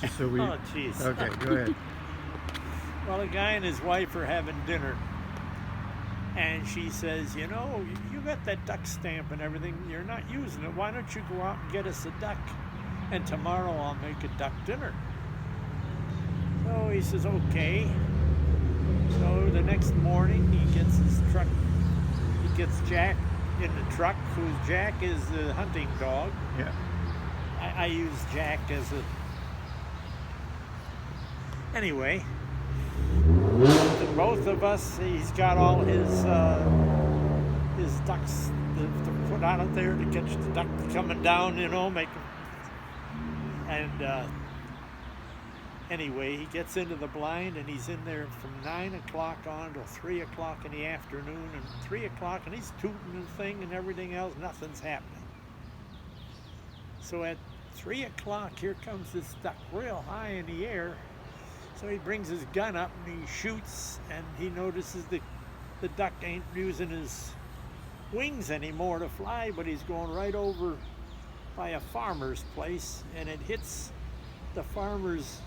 Just so we. Oh, jeez. Okay, go ahead. Well, a guy and his wife are having dinner, and she says, you know, you got that duck stamp and everything. You're not using it. Why don't you go out and get us a duck? And tomorrow I'll make a duck dinner. So he says, okay. So the next morning he gets his truck. He gets Jack in the truck, whose Jack is the hunting dog. Yeah. I use Jack as a... Anyway, both of us, he's got all his ducks to put out there to catch the duck coming down, you know, make them. And anyway, he gets into the blind and he's in there from 9 o'clock on till 3 o'clock in the afternoon, and 3 o'clock, and he's tooting the thing and everything else, nothing's happening. So at 3 o'clock, here comes this duck real high in the air. So he brings his gun up and he shoots, and he notices the duck ain't using his wings anymore to fly, but he's going right over by a farmer's place, and it hits the farmer's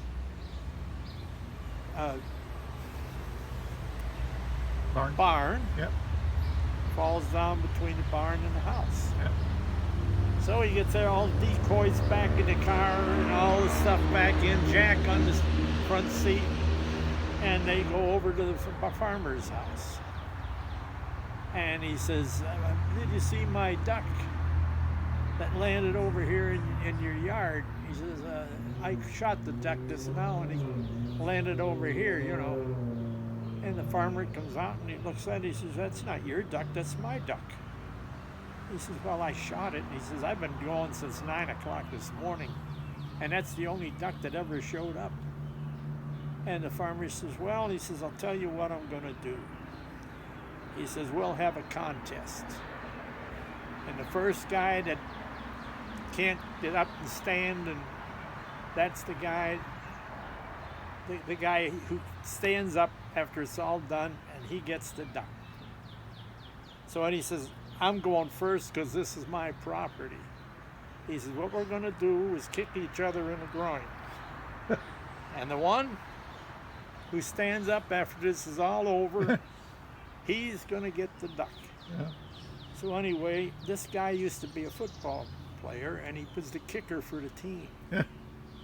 barn. Yep. Falls down between the barn and the house. Yep. So he gets there, all the decoys back in the car and all the stuff back in, Jack on the front seat, and they go over to the farmer's house. And he says, did you see my duck that landed over here in your yard? He says, I shot the duck just now and he landed over here, you know. And the farmer comes out and he looks at it, he says, that's not your duck, that's my duck. He says, well, I shot it. And he says, I've been going since 9 o'clock this morning, and that's the only duck that ever showed up. And the farmer says, well, he says, I'll tell you what I'm going to do. He says, we'll have a contest. And the first guy that can't get up and stand, and that's the guy, the guy who stands up after it's all done, and he gets the duck. So and he says, I'm going first because this is my property. He says, what we're going to do is kick each other in the groin. And the one who stands up after this is all over, he's going to get the duck. Yeah. So anyway, this guy used to be a football player, and he was the kicker for the team.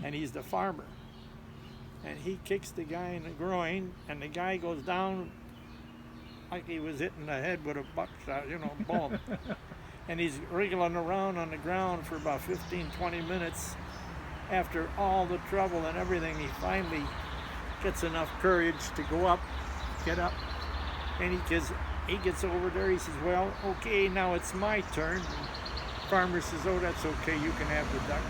And he's the farmer. And he kicks the guy in the groin, and the guy goes down like he was hitting the head with a buckshot, you know, boom. And he's wriggling around on the ground for about 15-20 minutes. After all the trouble and everything, he finally gets enough courage to go up, get up, and he gets over there. He says, well, okay, now it's my turn. And the farmer says, oh, that's okay, you can have the duck.